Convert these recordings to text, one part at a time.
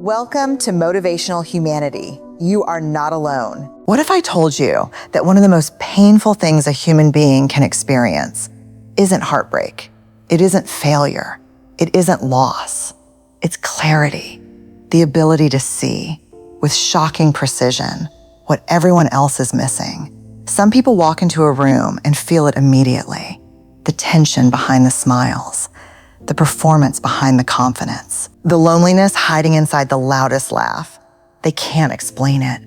Welcome to Motivational Humanity. You are not alone. What if I told you that one of the most painful things a human being can experience isn't heartbreak, it isn't failure, it isn't loss, it's clarity, the ability to see, with shocking precision, what everyone else is missing. Some people walk into a room and feel it immediately. The tension behind the smiles, the performance behind the confidence, the loneliness hiding inside the loudest laugh. They can't explain it.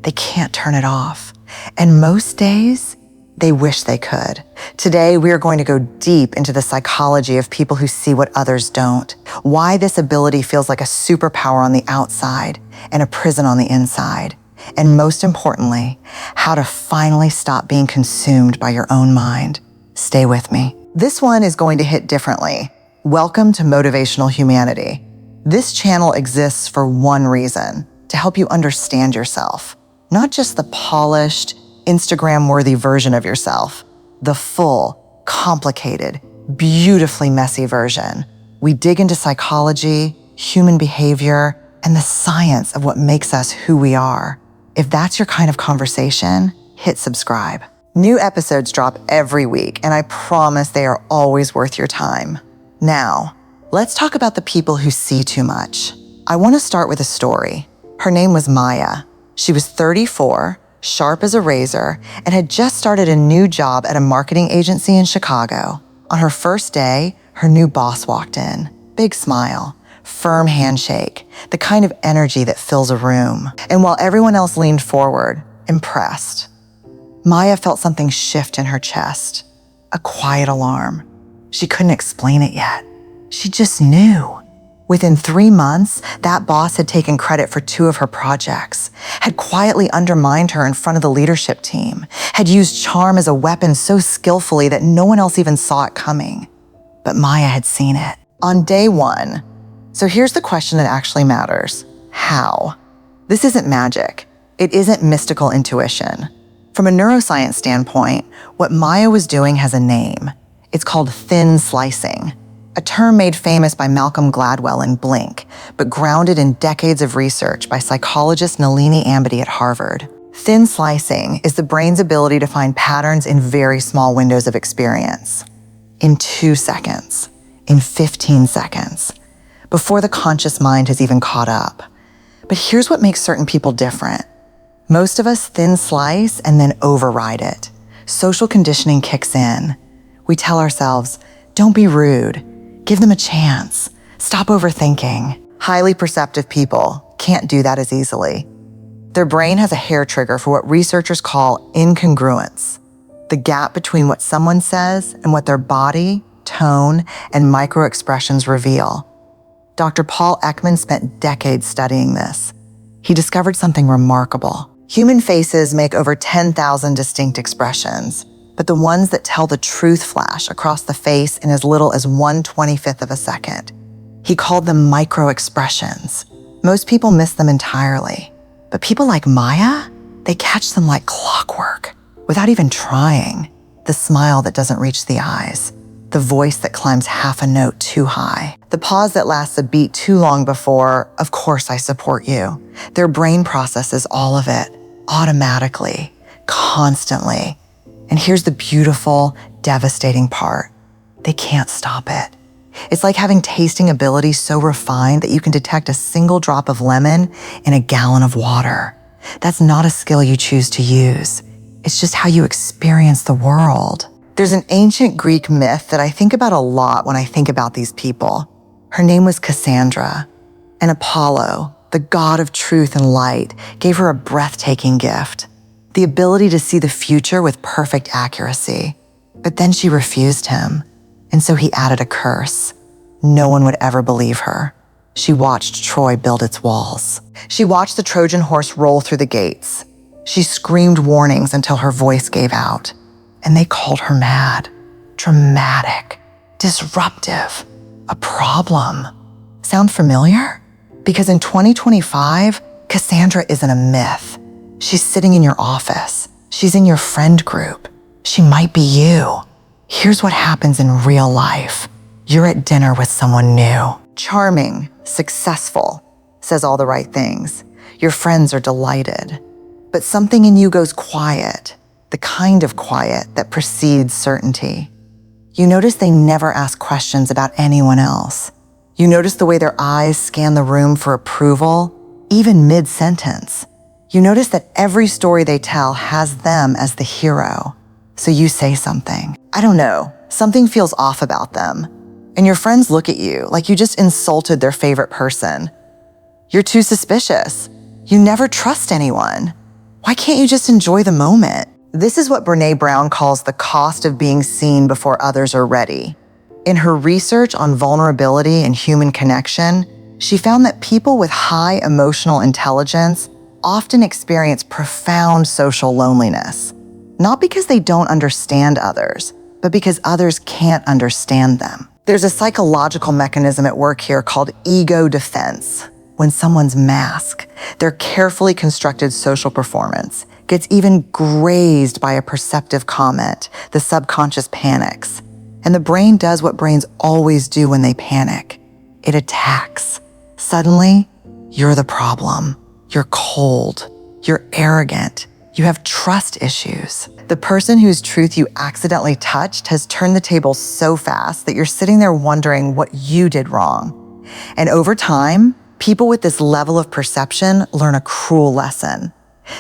They can't turn it off. And most days, they wish they could. Today, we are going to go deep into the psychology of people who see what others don't, why this ability feels like a superpower on the outside and a prison on the inside, and most importantly, how to finally stop being consumed by your own mind. Stay with me. This one is going to hit differently. Welcome to Motivational Humanity. This channel exists for one reason, to help you understand yourself. Not just the polished, Instagram-worthy version of yourself, the full, complicated, beautifully messy version. We dig into psychology, human behavior, and the science of what makes us who we are. If that's your kind of conversation, hit subscribe. New episodes drop every week, and I promise they are always worth your time. Now, let's talk about the people who see too much. I want to start with a story. Her name was Maya. She was 34, sharp as a razor, and had just started a new job at a marketing agency in Chicago. On her first day, her new boss walked in. Big smile, firm handshake, the kind of energy that fills a room. And while everyone else leaned forward, impressed, Maya felt something shift in her chest, a quiet alarm. She couldn't explain it yet. She just knew. Within 3 months, that boss had taken credit for 2 of her projects, had quietly undermined her in front of the leadership team, had used charm as a weapon so skillfully that no one else even saw it coming. But Maya had seen it. On day 1, so here's the question that actually matters. How? This isn't magic. It isn't mystical intuition. From a neuroscience standpoint, what Maya was doing has a name. It's called thin slicing, a term made famous by Malcolm Gladwell in Blink, but grounded in decades of research by psychologist Nalini Ambady at Harvard. Thin slicing is the brain's ability to find patterns in very small windows of experience. In 2 seconds, in 15 seconds, before the conscious mind has even caught up. But here's what makes certain people different. Most of us thin slice and then override it. Social conditioning kicks in. We tell ourselves, don't be rude, give them a chance, stop overthinking. Highly perceptive people can't do that as easily. Their brain has a hair trigger for what researchers call incongruence, the gap between what someone says and what their body, tone, and micro-expressions reveal. Dr. Paul Ekman spent decades studying this. He discovered something remarkable. Human faces make over 10,000 distinct expressions, but the ones that tell the truth flash across the face in as little as 1/25th of a second. He called them micro-expressions. Most people miss them entirely, but people like Maya, they catch them like clockwork, without even trying. The smile that doesn't reach the eyes, the voice that climbs half a note too high, the pause that lasts a beat too long before, "Of course I support you." Their brain processes all of it, automatically, constantly. And here's the beautiful, devastating part. They can't stop it. It's like having tasting ability so refined that you can detect a single drop of lemon in a gallon of water. That's not a skill you choose to use. It's just how you experience the world. There's an ancient Greek myth that I think about a lot when I think about these people. Her name was Cassandra, and Apollo, the god of truth and light, gave her a breathtaking gift. The ability to see the future with perfect accuracy. But then she refused him, and so he added a curse. No one would ever believe her. She watched Troy build its walls. She watched the Trojan horse roll through the gates. She screamed warnings until her voice gave out, and they called her mad, dramatic, disruptive, a problem. Sound familiar? Because in 2025, Cassandra isn't a myth. She's sitting in your office. She's in your friend group. She might be you. Here's what happens in real life. You're at dinner with someone new, charming, successful, says all the right things. Your friends are delighted. But something in you goes quiet, the kind of quiet that precedes certainty. You notice they never ask questions about anyone else. You notice the way their eyes scan the room for approval, even mid-sentence. You notice that every story they tell has them as the hero. So you say something. I don't know, something feels off about them. And your friends look at you like you just insulted their favorite person. You're too suspicious. You never trust anyone. Why can't you just enjoy the moment? This is what Brené Brown calls the cost of being seen before others are ready. In her research on vulnerability and human connection, she found that people with high emotional intelligence often experience profound social loneliness, not because they don't understand others, but because others can't understand them. There's a psychological mechanism at work here called ego defense. When someone's mask, their carefully constructed social performance, gets even grazed by a perceptive comment, the subconscious panics. And the brain does what brains always do when they panic. It attacks. Suddenly, you're the problem. You're cold. You're arrogant. You have trust issues. The person whose truth you accidentally touched has turned the table so fast that you're sitting there wondering what you did wrong. And over time, people with this level of perception learn a cruel lesson.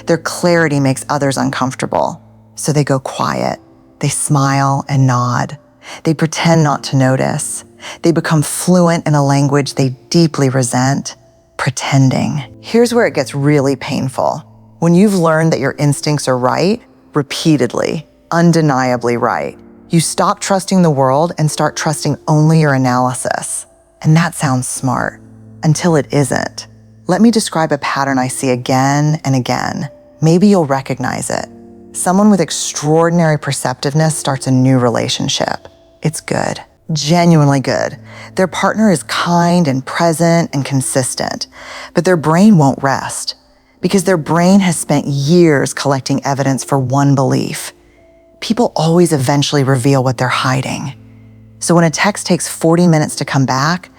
Their clarity makes others uncomfortable, so they go quiet. They smile and nod. They pretend not to notice. They become fluent in a language they deeply resent, pretending. Here's where it gets really painful. When you've learned that your instincts are right, repeatedly, undeniably right, you stop trusting the world and start trusting only your analysis. And that sounds smart, until it isn't. Let me describe a pattern I see again and again. Maybe you'll recognize it. Someone with extraordinary perceptiveness starts a new relationship. It's good, genuinely good. Their partner is kind and present and consistent, but their brain won't rest because their brain has spent years collecting evidence for one belief. People always eventually reveal what they're hiding. So when a text takes 40 minutes to come back,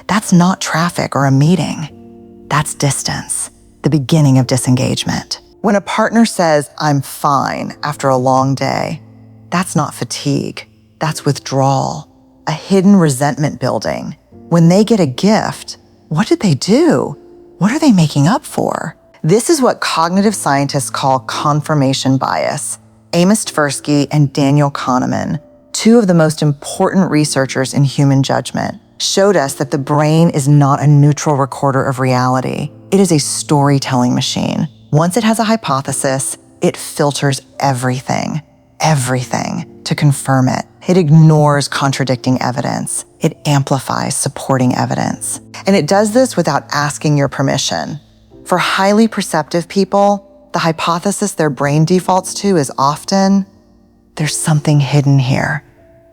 that's not traffic or a meeting. That's distance, the beginning of disengagement. When a partner says, "I'm fine," after a long day, that's not fatigue, that's withdrawal, a hidden resentment building. When they get a gift, what did they do? What are they making up for? This is what cognitive scientists call confirmation bias. Amos Tversky and Daniel Kahneman, two of the most important researchers in human judgment, showed us that the brain is not a neutral recorder of reality. It is a storytelling machine. Once it has a hypothesis, it filters everything to confirm it. It ignores contradicting evidence. It amplifies supporting evidence. And it does this without asking your permission. For highly perceptive people, the hypothesis their brain defaults to is often, there's something hidden here.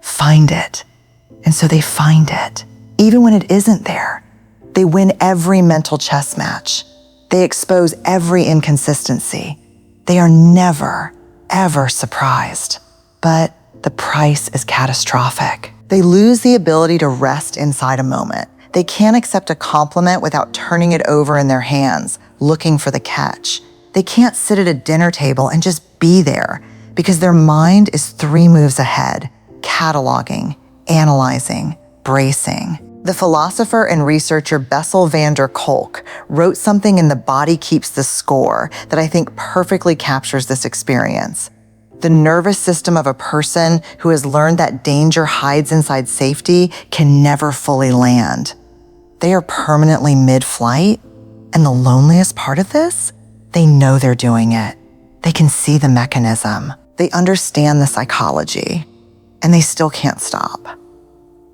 Find it. And so they find it. Even when it isn't there, they win every mental chess match. They expose every inconsistency. They are never, ever surprised. But the price is catastrophic. They lose the ability to rest inside a moment. They can't accept a compliment without turning it over in their hands, looking for the catch. They can't sit at a dinner table and just be there because their mind is 3 moves ahead, cataloging, analyzing, bracing. The philosopher and researcher Bessel van der Kolk wrote something in The Body Keeps the Score that I think perfectly captures this experience. The nervous system of a person who has learned that danger hides inside safety can never fully land. They are permanently mid-flight, and the loneliest part of this? They know they're doing it. They can see the mechanism. They understand the psychology, and they still can't stop.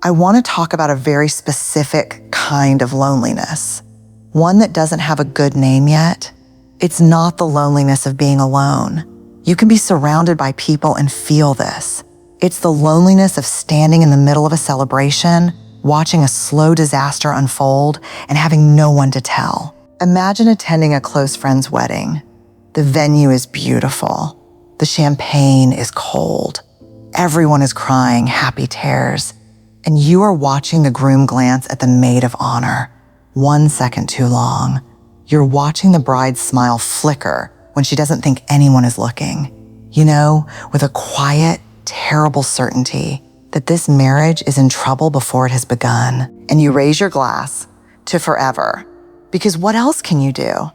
I want to talk about a very specific kind of loneliness, one that doesn't have a good name yet. It's not the loneliness of being alone. You can be surrounded by people and feel this. It's the loneliness of standing in the middle of a celebration, watching a slow disaster unfold, and having no one to tell. Imagine attending a close friend's wedding. The venue is beautiful. The champagne is cold. Everyone is crying happy tears. And you are watching the groom glance at the maid of honor, 1 second too long. You're watching the bride's smile flicker when she doesn't think anyone is looking. You know, with a quiet, terrible certainty that this marriage is in trouble before it has begun. And you raise your glass to forever, because what else can you do?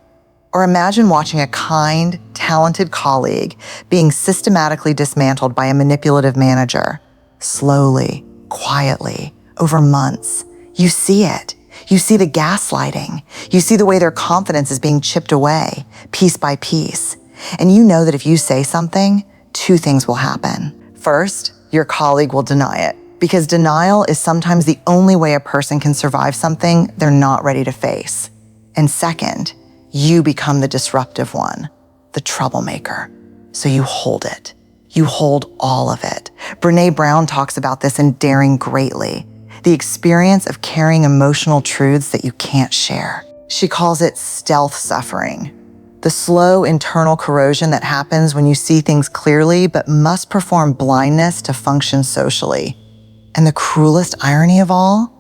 Or imagine watching a kind, talented colleague being systematically dismantled by a manipulative manager. Slowly, quietly, over months. You see it. You see the gaslighting. You see the way their confidence is being chipped away, piece by piece. And you know that if you say something, 2 things will happen. First, your colleague will deny it, because denial is sometimes the only way a person can survive something they're not ready to face. And second, you become the disruptive one, the troublemaker. So you hold it. You hold all of it. Brené Brown talks about this in Daring Greatly, the experience of carrying emotional truths that you can't share. She calls it stealth suffering, the slow internal corrosion that happens when you see things clearly but must perform blindness to function socially. And the cruelest irony of all,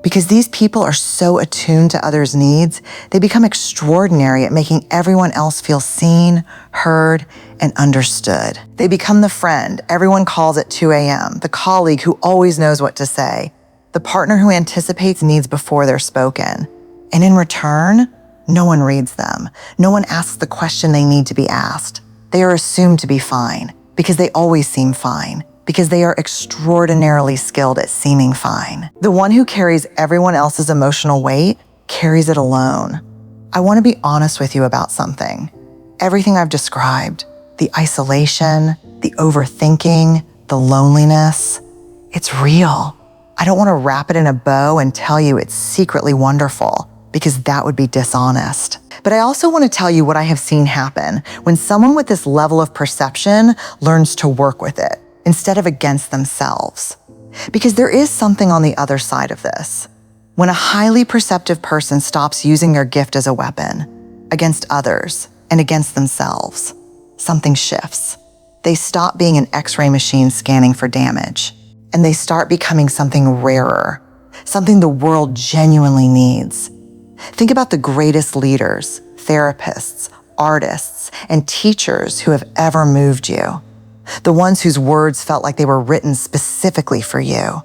because these people are so attuned to others' needs, they become extraordinary at making everyone else feel seen, heard, and understood. They become the friend everyone calls at 2 a.m., the colleague who always knows what to say, the partner who anticipates needs before they're spoken. And in return, no one reads them. No one asks the question they need to be asked. They are assumed to be fine because they always seem fine, because they are extraordinarily skilled at seeming fine. The one who carries everyone else's emotional weight carries it alone. I want to be honest with you about something. Everything I've described, the isolation, the overthinking, the loneliness, it's real. I don't want to wrap it in a bow and tell you it's secretly wonderful, because that would be dishonest. But I also want to tell you what I have seen happen when someone with this level of perception learns to work with it instead of against themselves. Because there is something on the other side of this. When a highly perceptive person stops using their gift as a weapon against others and against themselves, something shifts. They stop being an X-ray machine scanning for damage, and they start becoming something rarer, something the world genuinely needs. Think about the greatest leaders, therapists, artists, and teachers who have ever moved you. The ones whose words felt like they were written specifically for you.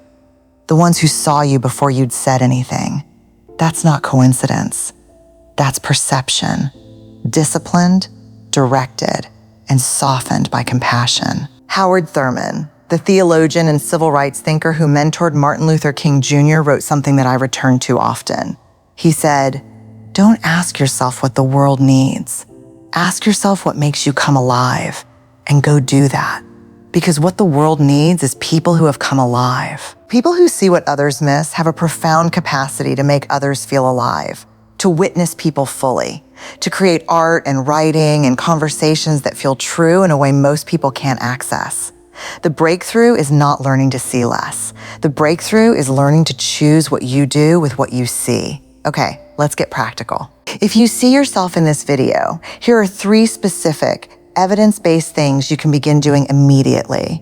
The ones who saw you before you'd said anything. That's not coincidence. That's perception. Disciplined, directed, and softened by compassion. Howard Thurman, the theologian and civil rights thinker who mentored Martin Luther King Jr., wrote something that I return to often. He said, "Don't ask yourself what the world needs. Ask yourself what makes you come alive, and go do that. Because what the world needs is people who have come alive. People who see what others miss have a profound capacity to make others feel alive, to witness people fully, to create art and writing and conversations that feel true in a way most people can't access. The breakthrough is not learning to see less. The breakthrough is learning to choose what you do with what you see." Okay, let's get practical. If you see yourself in this video, here are 3 specific, evidence-based things you can begin doing immediately.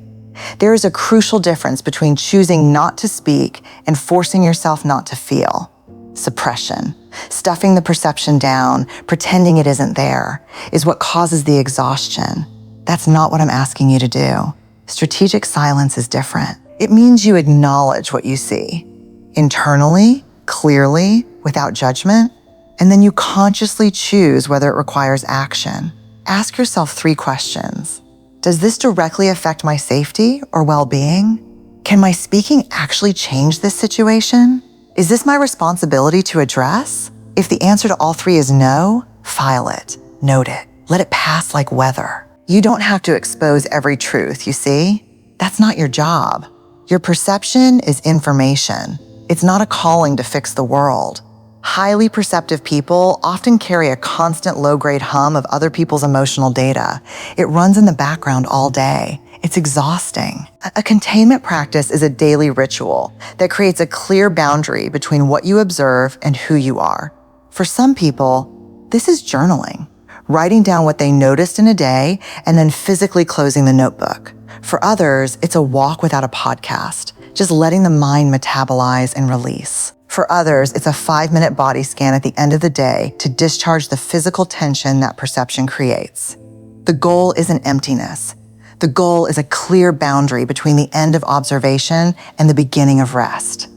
There is a crucial difference between choosing not to speak and forcing yourself not to feel. Suppression, stuffing the perception down, pretending it isn't there, is what causes the exhaustion. That's not what I'm asking you to do. Strategic silence is different. It means you acknowledge what you see, internally, clearly, without judgment, and then you consciously choose whether it requires action. Ask yourself 3 questions. Does this directly affect my safety or well-being? Can my speaking actually change this situation? Is this my responsibility to address? If the answer to all 3 is no, file it, note it, let it pass like weather. You don't have to expose every truth, you see? That's not your job. Your perception is information. It's not a calling to fix the world. Highly perceptive people often carry a constant low-grade hum of other people's emotional data. It runs in the background all day. It's exhausting. A containment practice is a daily ritual that creates a clear boundary between what you observe and who you are. For some people, this is journaling, writing down what they noticed in a day and then physically closing the notebook. For others, it's a walk without a podcast, just letting the mind metabolize and release. For others, it's a 5-minute body scan at the end of the day to discharge the physical tension that perception creates. The goal isn't emptiness. The goal is a clear boundary between the end of observation and the beginning of rest.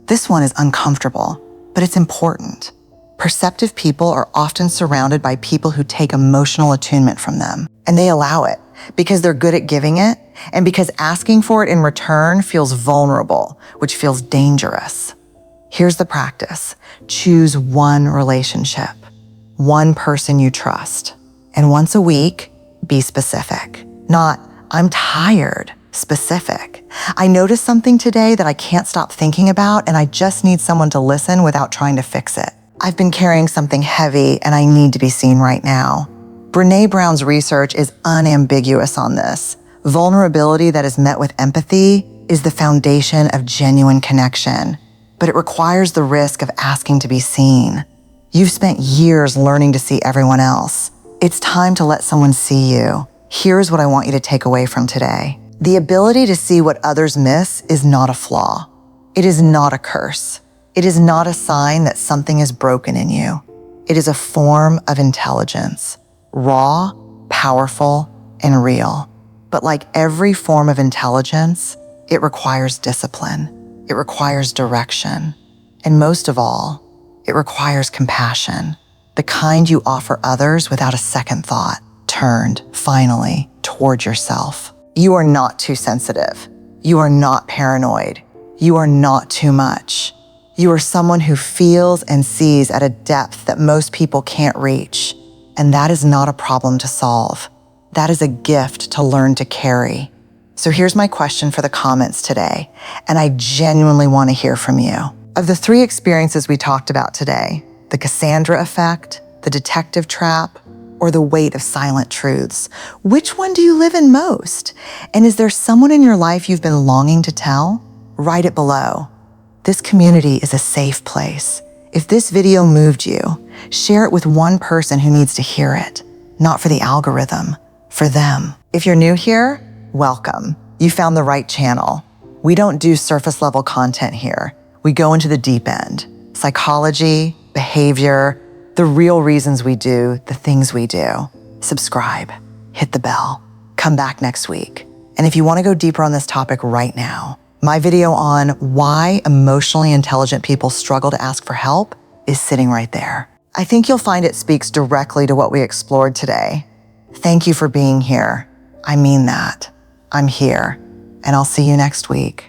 This one is uncomfortable, but it's important. Perceptive people are often surrounded by people who take emotional attunement from them, and they allow it because they're good at giving it and because asking for it in return feels vulnerable, which feels dangerous. Here's the practice. Choose one relationship, one person you trust, and once a week, be specific. Not, I'm tired, specific. I noticed something today that I can't stop thinking about, and I just need someone to listen without trying to fix it. I've been carrying something heavy, and I need to be seen right now. Brené Brown's research is unambiguous on this. Vulnerability that is met with empathy is the foundation of genuine connection, but it requires the risk of asking to be seen. You've spent years learning to see everyone else. It's time to let someone see you. Here's what I want you to take away from today. The ability to see what others miss is not a flaw. It is not a curse. It is not a sign that something is broken in you. It is a form of intelligence, raw, powerful, and real. But like every form of intelligence, it requires discipline. It requires direction. And most of all, it requires compassion, the kind you offer others without a second thought, turned, finally, toward yourself. You are not too sensitive. You are not paranoid. You are not too much. You are someone who feels and sees at a depth that most people can't reach. And that is not a problem to solve. That is a gift to learn to carry. So here's my question for the comments today, and I genuinely want to hear from you. Of the 3 experiences we talked about today, the Cassandra effect, the detective trap, or the weight of silent truths, which one do you live in most? And is there someone in your life you've been longing to tell? Write it below. This community is a safe place. If this video moved you, share it with one person who needs to hear it, not for the algorithm, for them. If you're new here, welcome. You found the right channel. We don't do surface level content here. We go into the deep end. Psychology, behavior, the real reasons we do the things we do. Subscribe, hit the bell, come back next week. And if you want to go deeper on this topic right now, my video on why emotionally intelligent people struggle to ask for help is sitting right there. I think you'll find it speaks directly to what we explored today. Thank you for being here. I mean that. I'm here, and I'll see you next week.